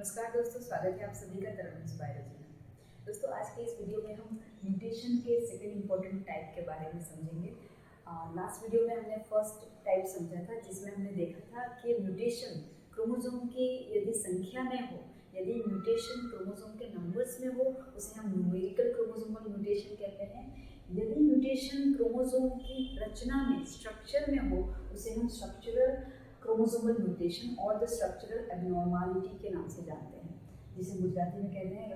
नमस्कार दोस्तों, स्वागत है आप सभी का तरवंश बायोलॉजी में। दोस्तों, आज के इस वीडियो में हम म्यूटेशन के सेकंड इम्पोर्टेंट टाइप के बारे में समझेंगे। लास्ट वीडियो में हमने फर्स्ट टाइप समझा था, जिसमें हमने देखा था कि म्यूटेशन क्रोमोसोम की यदि संख्या में हो, यदि म्यूटेशन क्रोमोसोम के नंबर्स में हो, उसे हम न्यूमेरिकल क्रोमोसोमल म्यूटेशन कहते हैं। यदि म्यूटेशन क्रोमोसोम की रचना में, स्ट्रक्चर में हो, उसे हम स्ट्रक्चरल क्रोमोसोमल म्यूटेशन और द स्ट्रक्चरल एबनॉर्मालिटी के नाम से जानते हैं, जिसे गुजराती में कहते हैं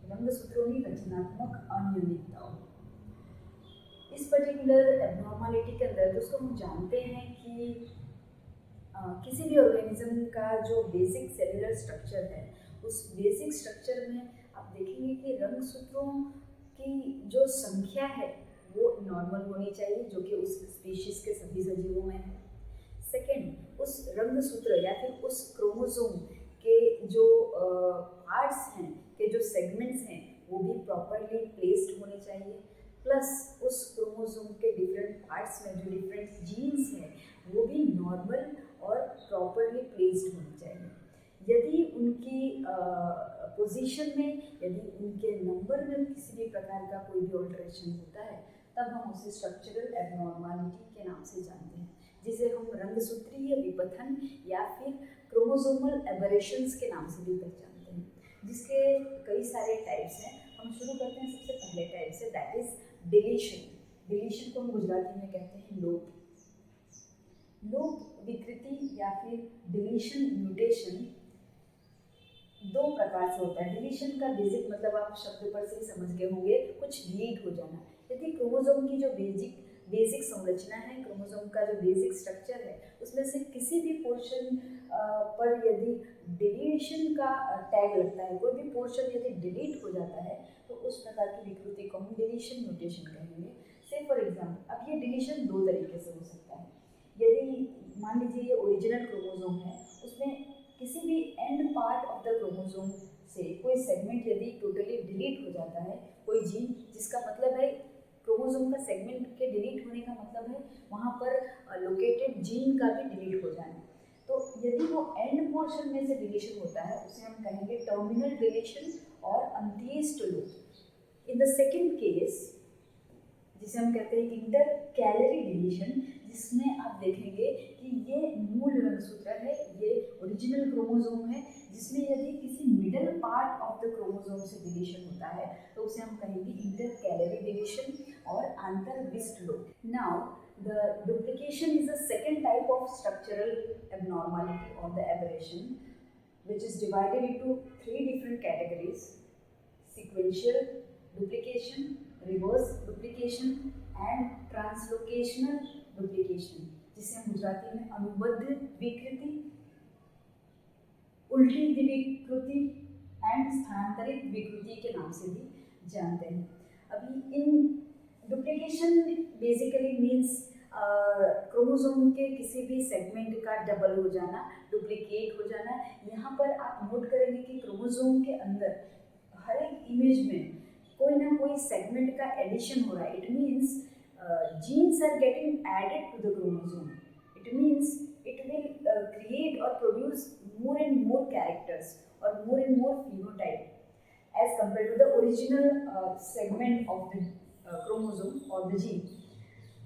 रंगसूत्रों की रचनात्मक अनियमितताओं। इस पर्टिकुलर एबनॉर्मालिटी के अंदर दोस्तों हम जानते हैं कि किसी भी ऑर्गेनिज्म का जो बेसिक सेलुलर स्ट्रक्चर है, उस बेसिक स्ट्रक्चर में आप देखेंगे कि रंगसूत्रों की जो संख्या है वो नॉर्मल होनी चाहिए, जो कि उस स्पीशीज के सभी सजीवों में है। सेकेंड, उस रंगसूत्र या फिर उस क्रोमोसोम के जो पार्ट्स हैं, के जो सेगमेंट्स हैं, वो भी प्रॉपरली प्लेस्ड होने चाहिए। प्लस उस क्रोमोसोम के डिफरेंट पार्ट्स में जो डिफरेंट जीन्स हैं, वो भी नॉर्मल और प्रॉपरली प्लेस्ड होनी चाहिए। यदि उनकी पोजीशन में, यदि उनके नंबर में किसी भी प्रकार का कोई भी ऑल्टरेशन होता है, तब हम उसे स्ट्रक्चरल एबनॉर्मालिटी के नाम से जानते हैं, जिसे हम रंगसूत्रीय विपथन या फिर क्रोमोसोमल एबरेशंस के नाम से भी पहचानते हैं, जिसके कई सारे टाइप्स हैं। हम शुरू करते हैं सबसे पहले टाइप से, दैट इज डिलीशन। डिलीशन को हम गुजराती में कहते हैं लोप। लोप विकृति या फिर डिलीशन म्यूटेशन दो प्रकार से होता है। डिलीशन का बेसिक मतलब आप शब्द पर से ही समझ गए होंगे, कुछ डिलीट हो जाना। यदि क्रोमोसोम की जो बेसिक संरचना है, क्रोमोसोम का जो बेसिक स्ट्रक्चर है, उसमें से किसी भी पोर्शन पर यदि डिलीशन का टैग लगता है, कोई भी पोर्शन यदि डिलीट हो जाता है, तो उस प्रकार की विकृति को हम डिलीशन म्यूटेशन कहेंगे। से फॉर एग्जाम्पल, अब ये डिलीशन दो तरीके से हो सकता है। यदि मान लीजिए ये ओरिजिनल क्रोमोसोम है, उसमें किसी भी and part of the chromosome से कोई सेगमेंट यदि टोटली डिलीट हो जाता है, कोई जीन, जिसका मतलब है क्रोमोसोम का सेगमेंट के डिलीट होने का मतलब है वहाँ पर लोकेटेड जीन का भी डिलीट हो जाना। तो यदि वो एंड पोर्शन में से डिलीशन होता है, उसे हम कहेंगे टर्मिनल डिलीशन और अनलीस्ट लूप। इन द सेकेंड केस, जिसे हम कहते हैं इंटर कैलरी डिलीशन, जिसमें आप देखेंगे कि ये मूल रंगसूत्र है, ये ओरिजिनल क्रोमोसोम है, जिसमें यदि किसी middle part of the chromosome से डिलीशन होता है, तो उसे हम कहेंगे इंटर कैलरी डिलीशन और अंतर्विष्ट लोप। Now the duplication is the second type of structural abnormality और the aberration, which is divided into three different categories: sequential duplication, reverse duplication and translocational duplication, जिसे हम गुजराती में अनुबद्ध विकृति, उल्टी विकृति एंड स्थानांतरित विकृति के नाम से भी जानते हैं। अभी इन डुप्लीकेशन बेसिकली मीन्स क्रोमोसोम के किसी भी सेगमेंट का डबल हो जाना, डुप्लीकेट हो जाना। यहाँ पर आप नोट करेंगे कि क्रोमोसोम के अंदर हर एक इमेज में कोई ना कोई सेगमेंट का एडिशन हो रहा है। It means genes are getting added to the chromosome. It means it will create or produce more and more characters or more and more phenotype as compared to the original segment of the chromosome or the gene.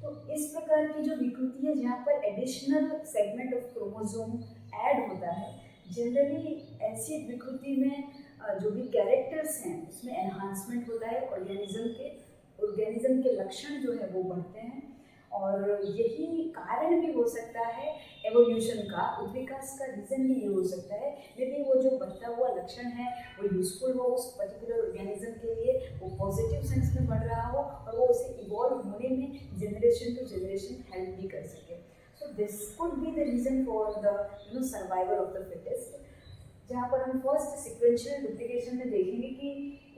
तो इस प्रकार की जो विकृति है, जहाँ पर additional segment of chromosome add होता है, जनरली ऐसी विकृति में जो भी कैरेक्टर्स हैं उसमें एनहांसमेंट होता है, ऑर्गेनिज्म के लक्षण जो है वो बढ़ते हैं, और यही कारण भी हो सकता है एवोल्यूशन का, विकास का रीज़न भी ये हो सकता है। यदि वो जो बढ़ता हुआ लक्षण है वो यूजफुल हो उस पर्टिकुलर ऑर्गेनिज्म के लिए, वो पॉजिटिव सेंस में बढ़ रहा हो और वो उसे इवॉल्व होने में जनरेशन टू जनरेशन हेल्प भी कर सके। So this could be the reason for the survival of the fittest. जहाँ पर हम फर्स्ट सिक्वेंशियल डुप्लीकेशन में देखेंगे कि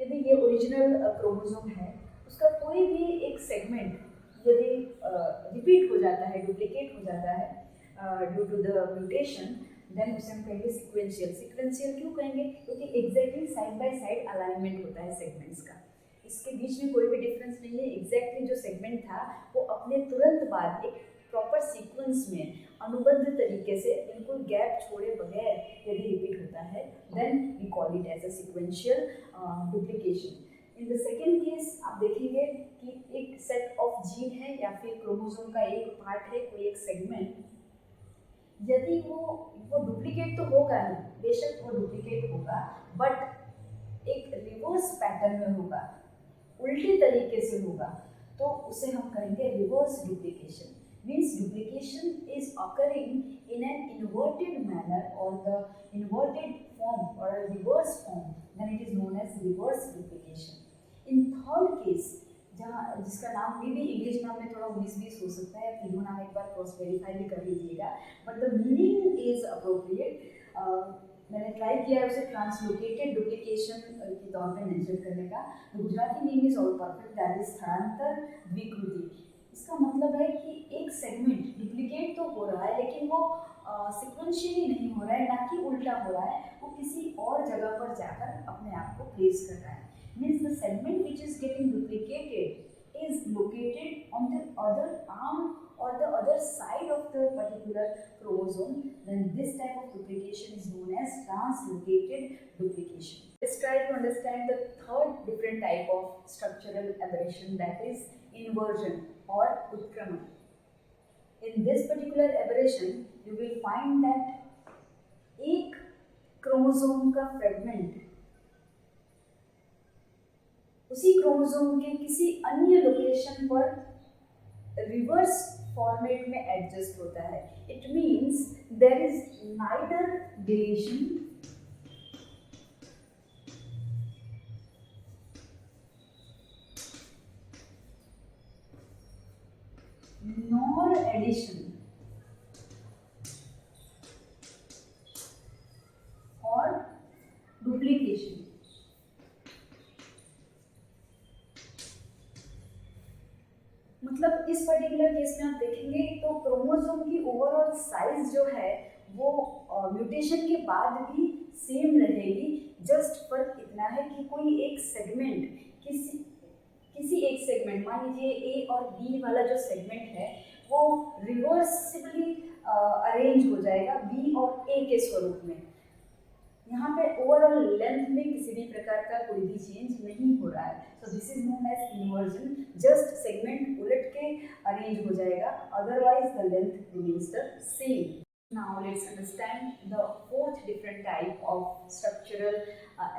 यदि ये ओरिजिनल क्रोमोसोम है, उसका कोई भी एक सेगमेंट यदि रिपीट हो जाता है, डुप्लीकेट हो जाता है due to the mutation, then उसे हम कहेंगे सिक्वेंशियल। सिक्वेंशियल क्यों कहेंगे? क्योंकि exactly side by side alignment होता है सेगमेंट्स का, इसके बीच में कोई भी डिफरेंस नहीं है। एग्जैक्टली जो सेगमेंट था वो अपने तुरंत बाद एक प्रॉपर सीक्वेंस में अनुबद्ध तरीके से बिल्कुल गैप छोड़े बगैर यदि रिपीट होता है, then then we call it as a sequential duplication. In the second case आप देखेंगे कि एक सेट ऑफ जीन है या फिर क्रोमोसोम का एक पार्ट है, कोई एक सेगमेंट, यदि वो डुप्लीकेट तो होगा ही, बेशक वो डुप्लीकेट होगा, बट एक रिवर्स पैटर्न में होगा, उल्टी तरीके से होगा, तो उसे हम कहेंगे reverse duplication. Means duplication is occurring in an inverted manner or the inverted form or a reverse form, then it is known as reverse duplication. In third case, जहाँ जिसका नाम भी इंग्लिश नाम में थोड़ा 19-20 हो सकता है, तीनों नाम एक बार क्रॉस वेरीफाई भी कर लीजिएगा, but the meaning is appropriate. मैंने ट्राई किया है उसे ट्रांसलोकेटेड डुप्लीकेशन के तौर पे मेंशन करने का. Gujarati name is all perfect, that is स्थलांतर विकृति. इसका मतलब है कि एक सेगमेंट डुप्लीकेट तो हो रहा है, लेकिन वो सिक्वेंशियली नहीं हो रहा है, ना कि उल्टा हो रहा है, वो किसी और जगह पर जाकर अपने आप को प्लेस कर रहा है. Means the segment which is getting duplicated is located on the other arm or the other side of the particular chromosome, then this type of duplication is known as translocated duplication. Let's try to understand the third different type of structural aberration, that is inversion or utkraman. In this particular aberration, you will find that एक chromosome का fragment उसी chromosome के किसी अन्य location पर reverse format में adjust होता है. It means there is neither deletion nor addition or duplication. मतलब इस पर्टिकुलर केस में आप देखेंगे तो क्रोमोसोम की ओवरऑल साइज जो है वो म्यूटेशन के बाद भी सेम रहेगी. जस्ट फर्क इतना है कि कोई एक सेगमेंट किसी एक सेगमेंट, मान लीजिए ए और बी वाला जो सेगमेंट है वो रिवर्सिबली अरेंज हो जाएगा बी और ए के स्वरूप में. यहाँ पे ओवरऑल लेंथ में किसी भी प्रकार का कोई भी चेंज नहीं हो रहा है. So this is known as inversion. Just segment उलट के अरेंज हो जाएगा, otherwise the length remains the same. Now let's understand the fourth different type of structural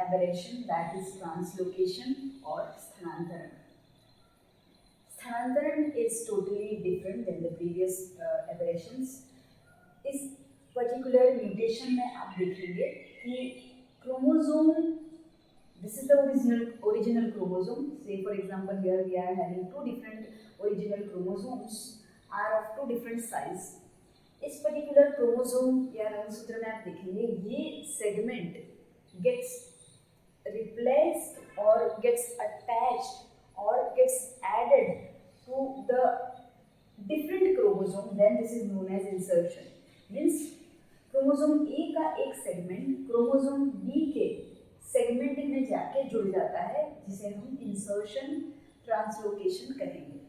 aberration, that is translocation or sthanantaran. Sthanantaran is totally different than the previous aberrations. इस particular mutation में आप देखेंगे कि chromosome, this is the original chromosome. Say for example here we are having two different original chromosomes are of two different size. इस particular chromosome या रंगसूत्र में आप देखेंगे ये सेगमेंट गेट्स रिप्लेस्ड और गेट्स अटैच्ड और gets added to the different chromosome, then this is known as insertion. Means chromosome A का एक सेगमेंट क्रोमोसोम बी के सेगमेंट में जाके जुड़ जाता है, जिसे हम इंसर्शन ट्रांसलोकेशन कहेंगे.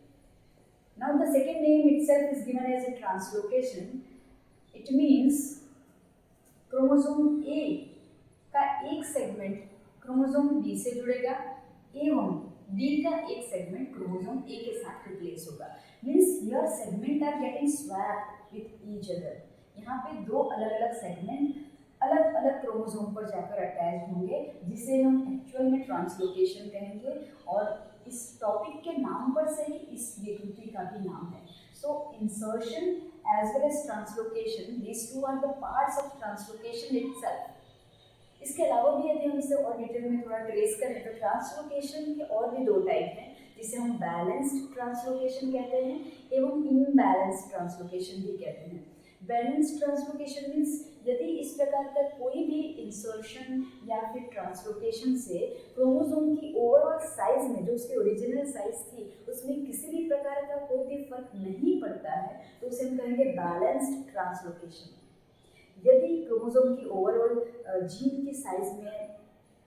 Now the second name itself is given as a translocation. It means chromosome A का एक सेगमेंट क्रोमोसोम B से जुड़ेगा एवं B का एक सेगमेंट क्रोमोसोम A के साथ रिप्लेस होगा. Means your segment are getting swapped with each other. यहाँ पे दो अलग अलग सेगमेंट अलग अलग क्रोमोसोम पर जाकर अटैच होंगे, जिसे हम एक्चुअल में ट्रांसलोकेशन कहेंगे. और इस टॉपिक के नाम पर से ही इस विकृति का भी नाम है. So insertion as well as translocation, these two are the parts of translocation itself. इसके अलावा भी यदि हम इसे और डिटेल में थोड़ा ट्रेस करें तो ट्रांसलोकेशन के और भी दो टाइप हैं, जिसे हम बैलेंस्ड ट्रांसलोकेशन कहते हैं एवं इनबैलेंस्ड ट्रांसलोकेशन भी कहते हैं. बैलेंस्ड ट्रांसलोकेशन मीन्स यदि इस प्रकार का कोई भी इंसर्शन या फिर ट्रांसलोकेशन से क्रोमोसोम की ओवरऑल साइज में, जो उसकी ओरिजिनल साइज थी, उसमें किसी भी प्रकार का कोई भी फर्क नहीं पड़ता है, तो उसे हम कहेंगे बैलेंस्ड ट्रांसलोकेशन. यदि क्रोमोसोम की ओवरऑल जीन की साइज में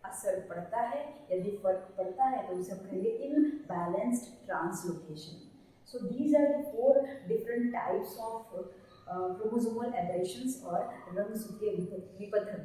असर पड़ता है, यदि फर्क पड़ता है, तो उसे हम कहेंगे imbalanced translocation. So these are the 4 different types of chromosomal aberrations or रंगसूत्रीय विपथन.